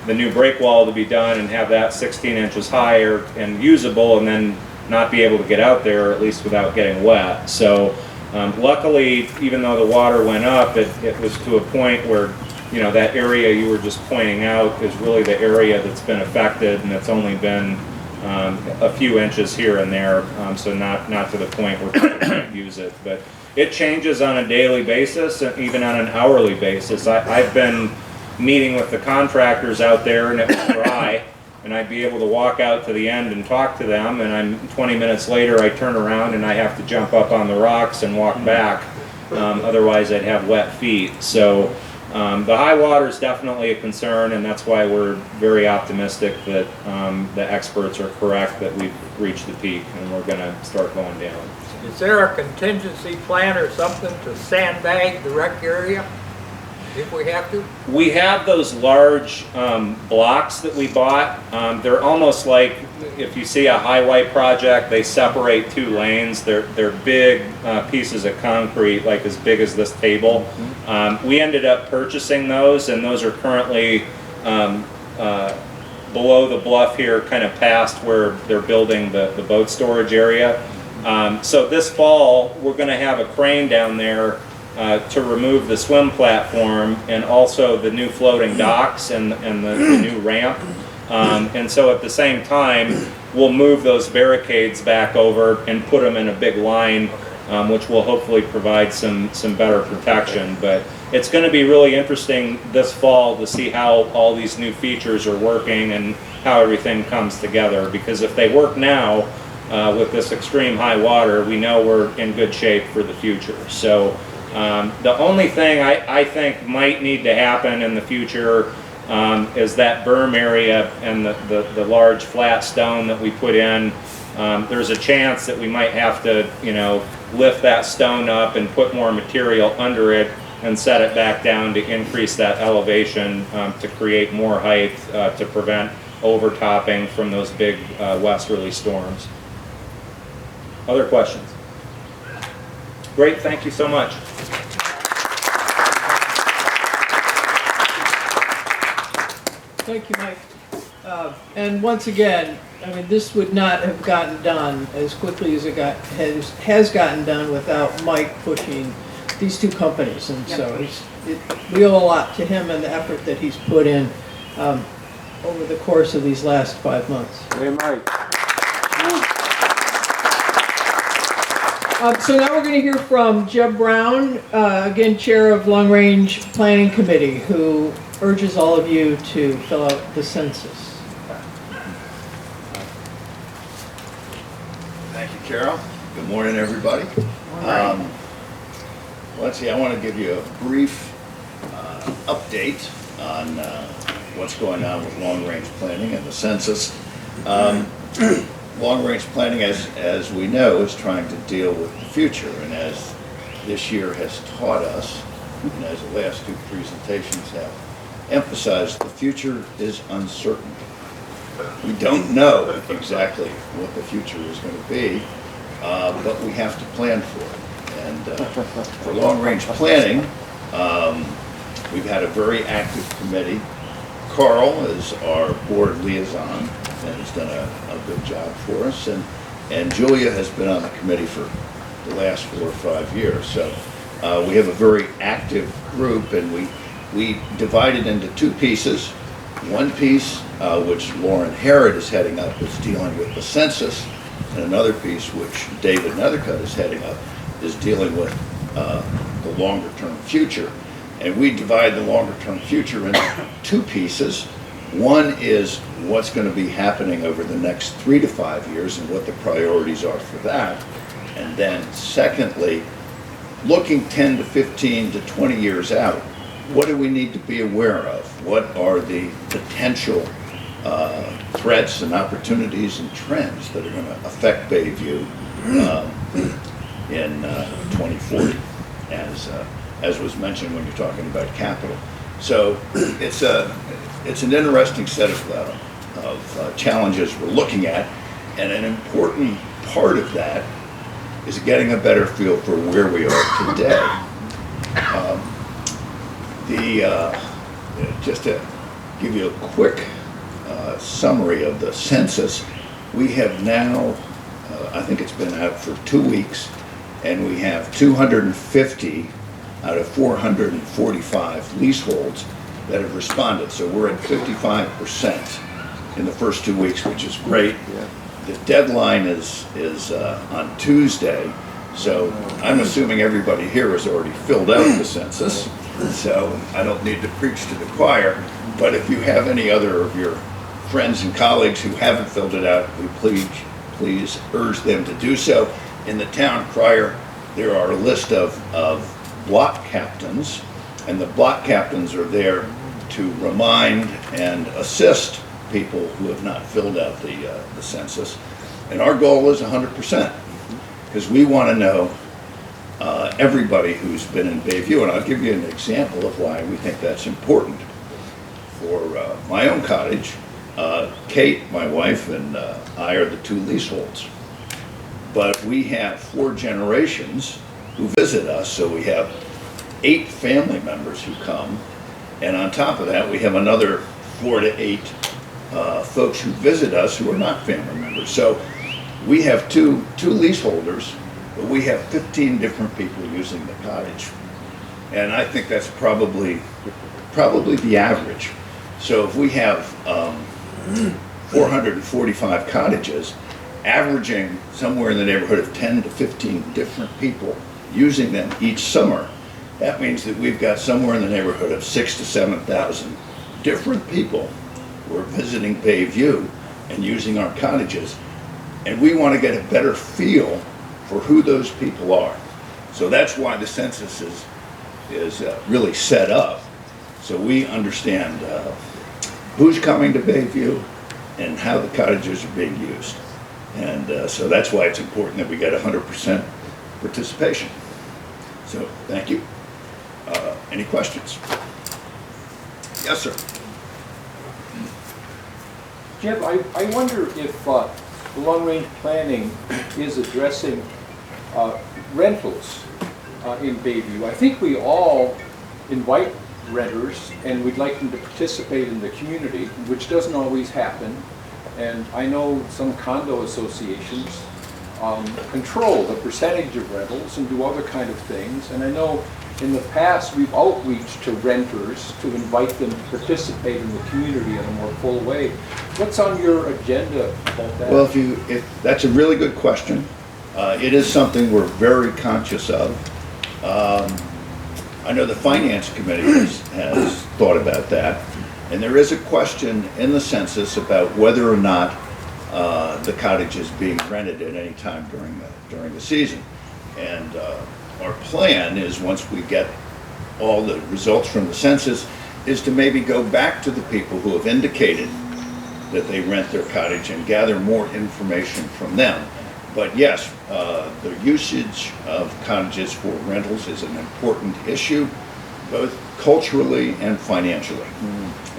the new break wall to be done and have that 16 inches higher and usable, and then not be able to get out there, at least without getting wet. So luckily, even though the water went up, it was to a point where, you know, that area you were just pointing out is really the area that's been affected, and it's only been a few inches here and there, so not to the point where people can't use it. But it changes on a daily basis and even on an hourly basis. I've been meeting with the contractors out there, and it was dry, and I'd be able to walk out to the end and talk to them, and 20 minutes later I turn around and I have to jump up on the rocks and walk back, otherwise I'd have wet feet. So the high water is definitely a concern, and that's why we're very optimistic that the experts are correct that we've reached the peak and we're going to start going down. Is there a contingency plan or something to sandbag the wreck area if we have to? We have those large blocks that we bought. They're almost like, if you see a highway project, they separate 2 lanes. They're big pieces of concrete, like as big as this table. We ended up purchasing those, and those are currently below the bluff here, kind of past where they're building the boat storage area. So this fall, we're going to have a crane down there to remove the swim platform and also the new floating docks and the new ramp. And so at the same time, we'll move those barricades back over and put them in a big line, which will hopefully provide some better protection. But it's going to be really interesting this fall to see how all these new features are working and how everything comes together. Because if they work now, with this extreme high water, we know we're in good shape for the future. So the only thing I think might need to happen in the future is that berm area and the large flat stone that we put in. There's a chance that we might have to, you know, lift that stone up and put more material under it and set it back down to increase that elevation to create more height to prevent overtopping from those big westerly storms. Other questions? Great, thank you so much. Thank you, Mike. And once again, I mean, this would not have gotten done as quickly as it has gotten done without Mike pushing these two companies. And so we owe a lot to him and the effort that he's put in over the course of these last 5 months. Hey, Mike. So now we're going to hear from Jeb Brown, again, Chair of Long Range Planning Committee, who urges all of you to fill out the census. Thank you, Carol. Good morning, everybody. Let's see, I want to give you a brief update on what's going on with long-range planning and the census. Long-range planning, as we know, is trying to deal with the future, and as this year has taught us, and as the last two presentations have emphasized, the future is uncertain. We don't know exactly what the future is going to be, but we have to plan for it. And for long-range planning, we've had a very active committee. Carl is our board liaison and has done a good job for us, and Julia has been on the committee for the last 4 or 5 years. So we have a very active group, and we divided into 2 pieces. One piece, which Lauren Herod is heading up, is dealing with the census, and another piece, which David Nethercutt is heading up, is dealing with the longer-term future. And we divide the longer-term future into 2 pieces. One is what's going to be happening over the next 3 to 5 years and what the priorities are for that. And then secondly, looking 10 to 15 to 20 years out, what do we need to be aware of? What are the potential threats and opportunities and trends that are going to affect Bayview in 2040, as was mentioned when you're talking about capital. So it's an interesting set of challenges we're looking at, and an important part of that is getting a better feel for where we are today. Just to give you a quick summary of the census, we have now, I think it's been out for 2 weeks, and we have 250 out of 445 leaseholds that have responded. So we're at 55% in the first 2 weeks, which is great. The deadline is on Tuesday, so I'm assuming everybody here has already filled out the census. So I don't need to preach to the choir, but if you have any other of your friends and colleagues who haven't filled it out, we please urge them to do so. In the town crier, there are a list of block captains, and the block captains are there to remind and assist people who have not filled out the census. And our goal is 100%, because we want to know everybody who's been in Bayview, and I'll give you an example of why we think that's important. For my own cottage, Kate, my wife, and I are the 2 leaseholds. But we have 4 generations who visit us, so we have 8 family members who come, and on top of that, we have another 4 to 8 folks who visit us who are not family members. So we have two leaseholders, but we have 15 different people using the cottage. And I think that's probably the average. So if we have 445 cottages, averaging somewhere in the neighborhood of 10 to 15 different people using them each summer, that means that we've got somewhere in the neighborhood of 6,000 to 7,000 different people who are visiting Bayview and using our cottages. And we want to get a better feel for who those people are. So that's why the census is really set up. So we understand who's coming to Bayview and how the cottages are being used. And so that's why it's important that we get 100% participation. So, thank you. Any questions? Yes, sir. Jim, I wonder if the long-range planning is addressing rentals in Bayview. I think we all invite renters and we'd like them to participate in the community, which doesn't always happen. And I know some condo associations control the percentage of rentals and do other kind of things. And I know in the past we've outreached to renters to invite them to participate in the community in a more full way. What's on your agenda about that? Well, if that's a really good question. It is something we're very conscious of. I know the Finance Committee has thought about that. And there is a question in the census about whether or not the cottage is being rented at any time during the season. And our plan is, once we get all the results from the census, is to maybe go back to the people who have indicated that they rent their cottage and gather more information from them. But yes, the usage of cottages for rentals is an important issue, both culturally and financially.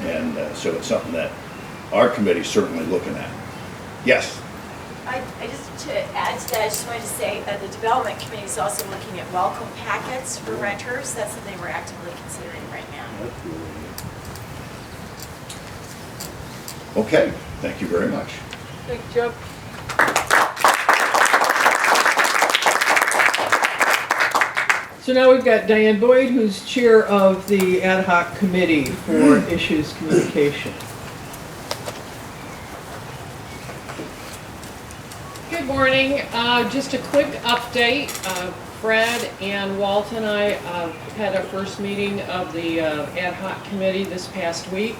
And so it's something that our committee is certainly looking at. Yes? I just, to add to that, I just wanted to say that the development committee is also looking at welcome packets for renters. That's something we're actively considering right now. Okay, thank you very much. Thank you, Jeff. So now we've got Diane Boyd, who's chair of the ad hoc committee for issues communication. Good morning. Just a quick update. Fred and Walt and I had our first meeting of the ad hoc committee this past week.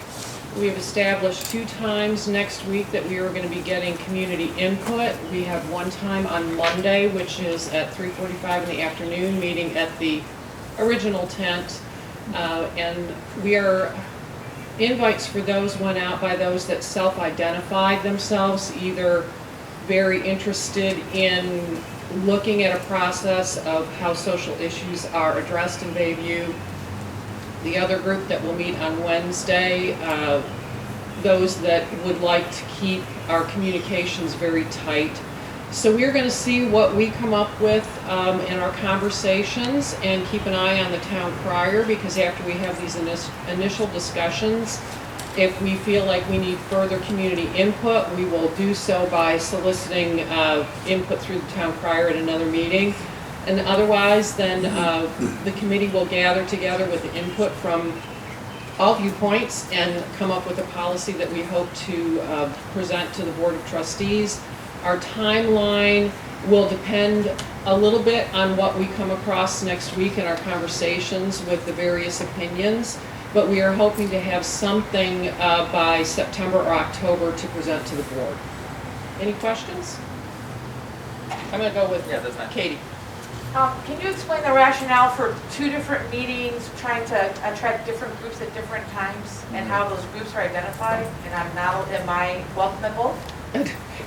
We have established 2 times next week that we are going to be getting community input. We have one time on Monday, which is at 3:45 in the afternoon, meeting at the original tent. And invites for those went out by those that self-identified themselves, either very interested in looking at a process of how social issues are addressed in Bayview. The other group that will meet on Wednesday, those that would like to keep our communications very tight. So we're going to see what we come up with in our conversations and keep an eye on the town crier, because after we have these initial discussions, if we feel like we need further community input, we will do so by soliciting input through the town crier at another meeting. And otherwise, then the committee will gather together with the input from all viewpoints and come up with a policy that we hope to present to the Board of Trustees. Our timeline will depend a little bit on what we come across next week in our conversations with the various opinions, but we are hoping to have something by September or October to present to the board. Any questions? I'm going to go with Katie. Can you explain the rationale for 2 different meetings, trying to attract different groups at different times, and how those groups are identified? And am I welcome at both?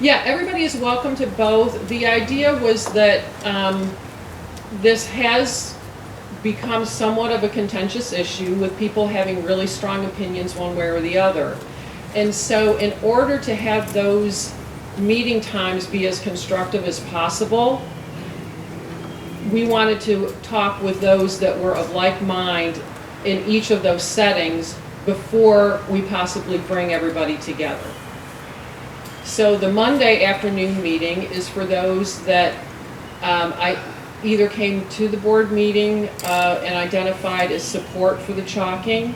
Yeah, everybody is welcome to both. The idea was that this has become somewhat of a contentious issue, with people having really strong opinions one way or the other. And so in order to have those meeting times be as constructive as possible, we wanted to talk with those that were of like mind in each of those settings before we possibly bring everybody together. So the Monday afternoon meeting is for those that I either came to the board meeting and identified as support for the chalking,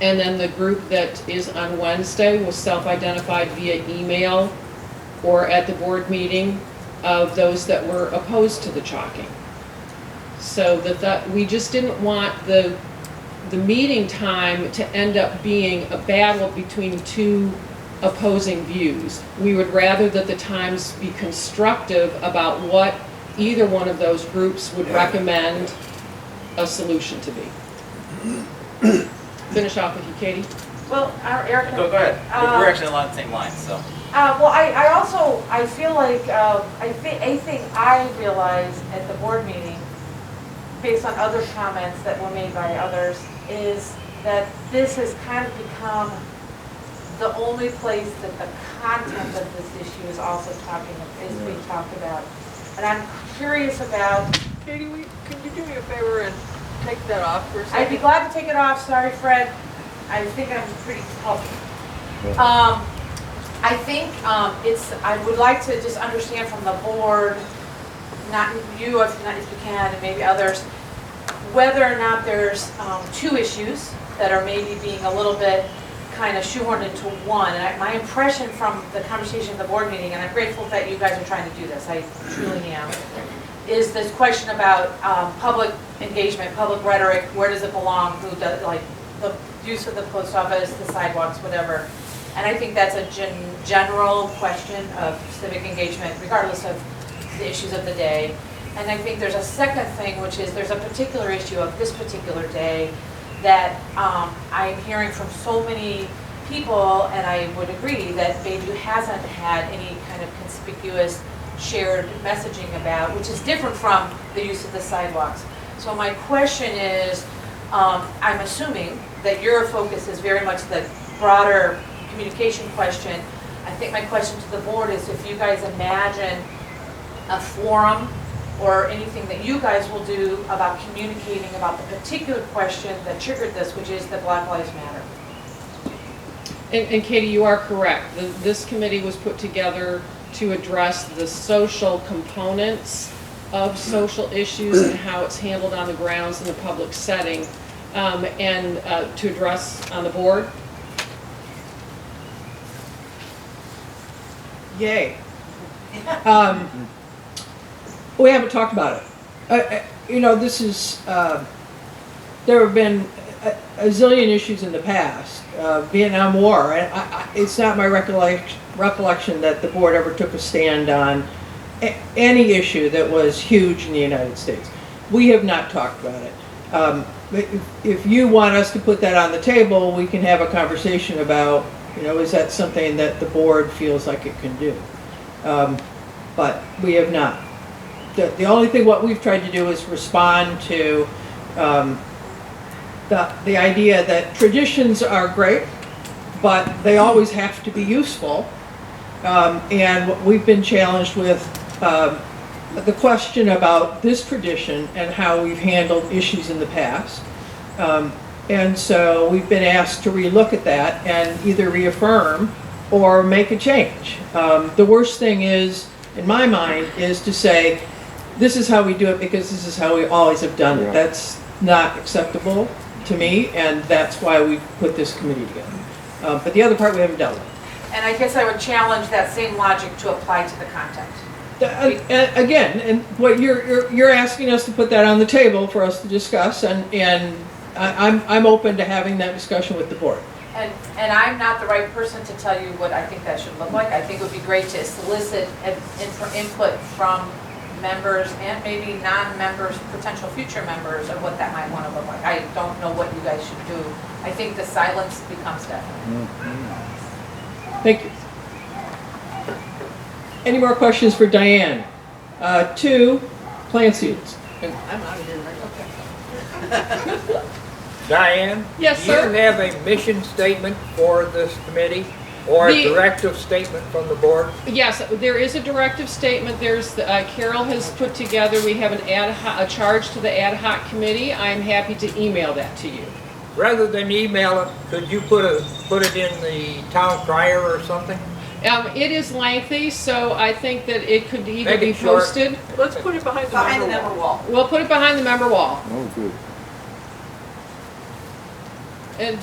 and then the group that is on Wednesday was self-identified via email or at the board meeting of those that were opposed to the chalking. So we just didn't want the meeting time to end up being a battle between 2 opposing views. We would rather that the times be constructive about what either one of those groups would recommend a solution to be. Finish off with you, Katie. Well, Eric. Go ahead. We're actually along the same line, so. Well, I also, I feel like, a thing I realized at the board meeting, based on other comments that were made by others, is that this has kind of become the only place that the content of this issue is also being talked about. And I'm curious about. Katie, can you do me a favor and take that off for a second? I'd be glad to take it off, sorry Fred, I think I'm pretty healthy. I think I would like to just understand from the board, not you if you can, and maybe others, whether or not there's two issues that are maybe being a little bit kind of shoehorned into one. And my impression from the conversation at the board meeting, and I'm grateful that you guys are trying to do this, I truly am, is this question about public engagement, public rhetoric, where does it belong, who does, like the use of the post office, the sidewalks, whatever. And I think that's a general question of civic engagement, regardless of the issues of the day. And I think there's a second thing, which is there's a particular issue of this particular day that I'm hearing from so many people, and I would agree, that Bayview hasn't had any kind of conspicuous shared messaging about, which is different from the use of the sidewalks. So my question is, I'm assuming that your focus is very much the broader communication question. I think my question to the board is if you guys imagine a forum or anything that you guys will do about communicating about the particular question that triggered this, which is the Black Lives Matter. And Katie, you are correct. This committee was put together to address the social components of social issues and how it's handled on the grounds in the public setting, and to address on the board. Yay. We haven't talked about it. You know, this is, there have been a zillion issues in the past. Vietnam War, and it's not my recollection that the board ever took a stand on any issue that was huge in the United States. We have not talked about it. If you want us to put that on the table, we can have a conversation about, you know, is that something that the board feels like it can do? But we have not. The only thing what we've tried to do is respond to the idea that traditions are great, but they always have to be useful. And we've been challenged with the question about this tradition and how we've handled issues in the past. And so we've been asked to relook at that and either reaffirm or make a change. The worst thing is, in my mind, is to say, this is how we do it because this is how we always have done it. That's not acceptable to me, and that's why we put this committee together. But the other part we haven't dealt with. And I guess I would challenge that same logic to apply to the content. Again, and what you're asking us to put that on the table for us to discuss, and I'm open to having that discussion with the board. And I'm not the right person to tell you what I think that should look like. I think it would be great to solicit input from members and maybe non-members, potential future members, of what that might want to look like. I don't know what you guys should do. I think the silence becomes deafening. Thank you. Any more questions for Diane? 2, plant seeds. I'm out of here, right? Okay. Diane? Yes, Do sir. you have a mission statement for this committee or a The- directive statement from the board? Yes, there is a directive statement. There's, Carol has put together, we have a charge to the ad hoc committee. I'm happy to email that to you. Rather than email it, could you put it in the town crier or something? It is lengthy, so I think that it could either Make it be short. posted. Let's put it behind the member wall. We'll put it behind the member wall. Oh, good. And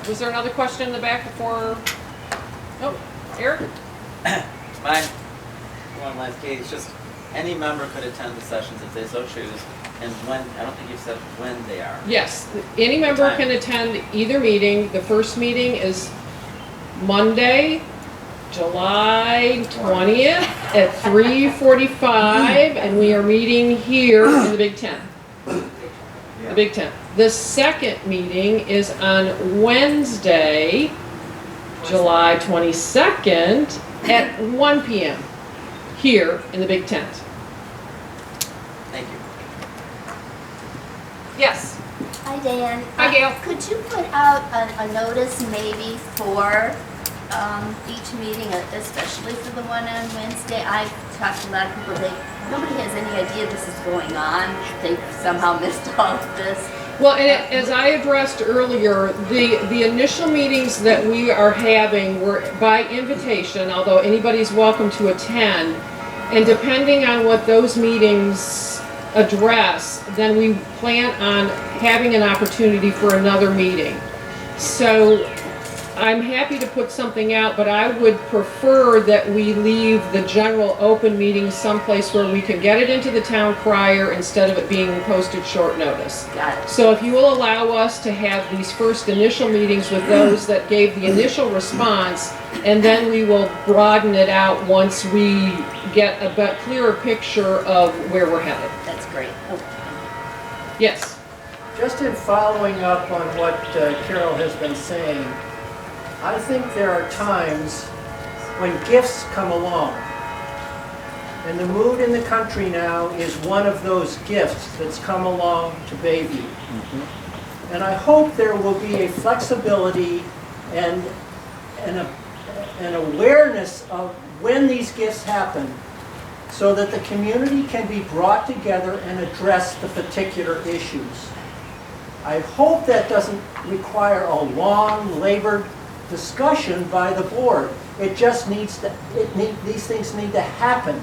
was there another question in the back before? Nope. Eric? My one last, Kate, it's just any member could attend the sessions if they so choose, and when, I don't think you've said when they are. Yes, any member Time. can attend either meeting. The first meeting is Monday, July 20th at 3:45, and we are meeting here in the Big Ten. The Big Ten. The second meeting is on Wednesday, July 22nd at 1 p.m. here in the big tent. Thank you. Yes. Hi, Dan. Hi, Gail. Could you put out a notice maybe for each meeting, especially for the one on Wednesday? I've talked to a lot of people, nobody has any idea this is going on. They've somehow missed all of this. Well, and as I addressed earlier, the initial meetings that we are having were by invitation, although anybody's welcome to attend. And depending on what those meetings address, then we plan on having an opportunity for another meeting. So I'm happy to put something out, but I would prefer that we leave the general open meeting someplace where we can get it into the town crier instead of it being posted short notice. Got it. So if you will allow us to have these first initial meetings with those that gave the initial response, and then we will broaden it out once we get a bit clearer picture of where we're headed. That's great. Okay. Yes. Just in following up on what Carol has been saying, I think there are times when gifts come along. And the mood in the country now is one of those gifts that's come along to Bayview. And I hope there will be a flexibility and an awareness of when these gifts happen so that the community can be brought together and address the particular issues. I hope that doesn't require a long, labored discussion by the board. It just needs to, these things need to happen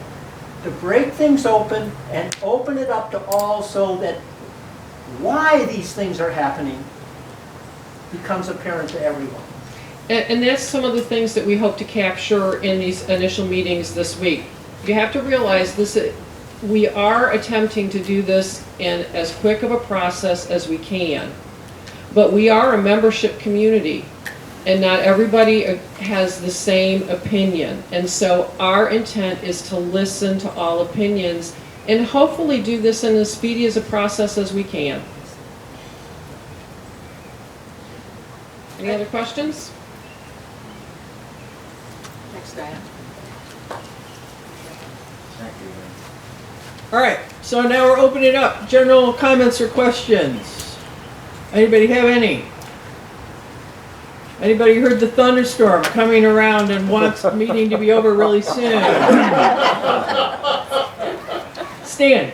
to break things open and open it up to all so that why these things are happening becomes apparent to everyone. And that's some of the things that we hope to capture in these initial meetings this week. You have to realize this, we are attempting to do this in as quick of a process as we can. But we are a membership community, and not everybody has the same opinion. And so our intent is to listen to all opinions and hopefully do this in as speedy as a process as we can. Any other questions? Thanks, Diane. All right, so now we're opening up general comments or questions. Anybody have any? Anybody heard the thunderstorm coming around and wants the meeting to be over really soon? Stan?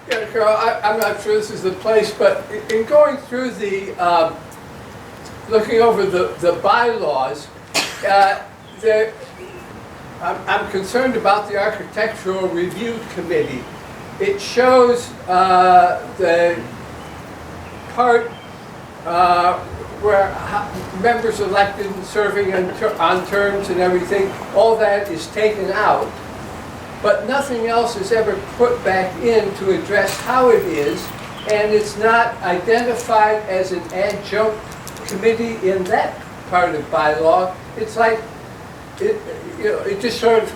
Yeah, Carol, I'm not sure this is the place, but in going through the, looking over the bylaws, I'm concerned about the Architectural Review Committee. It shows the part where members elected and serving on terms and everything, all that is taken out. But nothing else is ever put back in to address how it is, and it's not identified as an adjunct committee in that part of bylaw. It's like, it just sort of,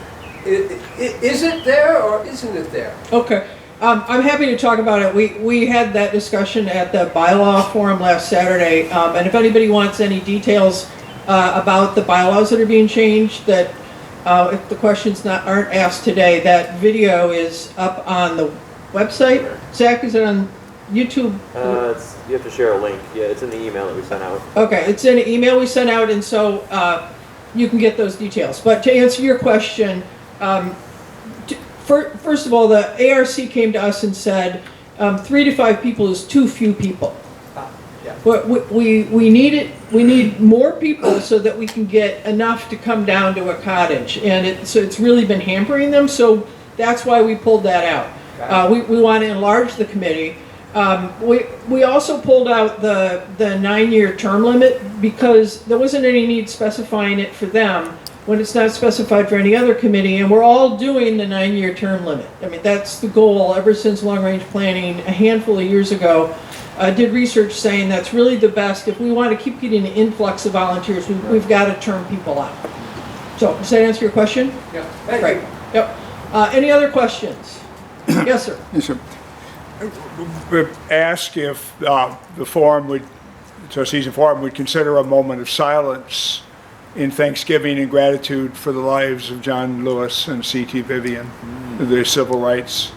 is it there or isn't it there? Okay. I'm happy to talk about it. We had that discussion at the bylaw forum last Saturday, and if anybody wants any details about the bylaws that are being changed, that if the questions aren't asked today, that video is up on the website. Zach, is it on YouTube? You have to share a link. Yeah, it's in the email that we sent out. Okay, it's in an email we sent out, and so you can get those details. But to answer your question, first of all, the ARC came to us and said 3 to 5 people is too few people. But we need more people so that we can get enough to come down to a cottage, and so it's really been hampering them. So that's why we pulled that out. We want to enlarge the committee. We also pulled out the 9-year term limit because there wasn't any need specifying it for them when it's not specified for any other committee, and we're all doing the 9-year term limit. I mean, that's the goal ever since long-range planning a handful of years ago did research saying that's really the best. If we want to keep getting an influx of volunteers, we've got to term people out. So, does that answer your question? Yeah, thank you. Yep. Any other questions? Yes, sir. Yes, sir. Ask if the forum trustees and forum would consider a moment of silence in thanksgiving and gratitude for the lives of John Lewis and C.T. Vivian, the civil rights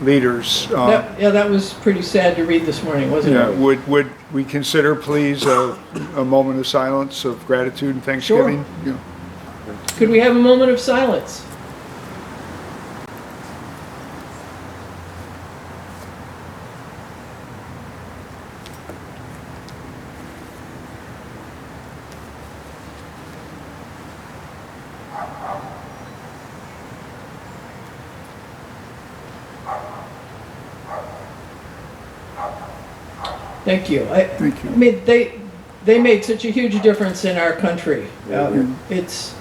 leaders. Yeah, that was pretty sad to read this morning, wasn't Yeah, it? would we consider, please, a moment of silence of gratitude and thanksgiving? Yeah. Could we have a moment of silence? Thank you. Thank you. I mean, they made such a huge difference in our country. It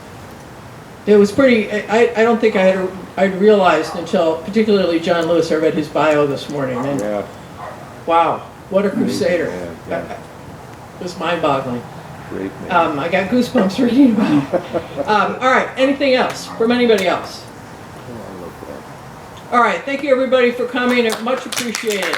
was pretty. I don't think I'd realized until, particularly John Lewis. I read his bio this morning, and wow, what a crusader! It was mind-boggling. Great man. I got goosebumps reading about it. All right, anything else from anybody else? All right, thank you everybody for coming. Much appreciated.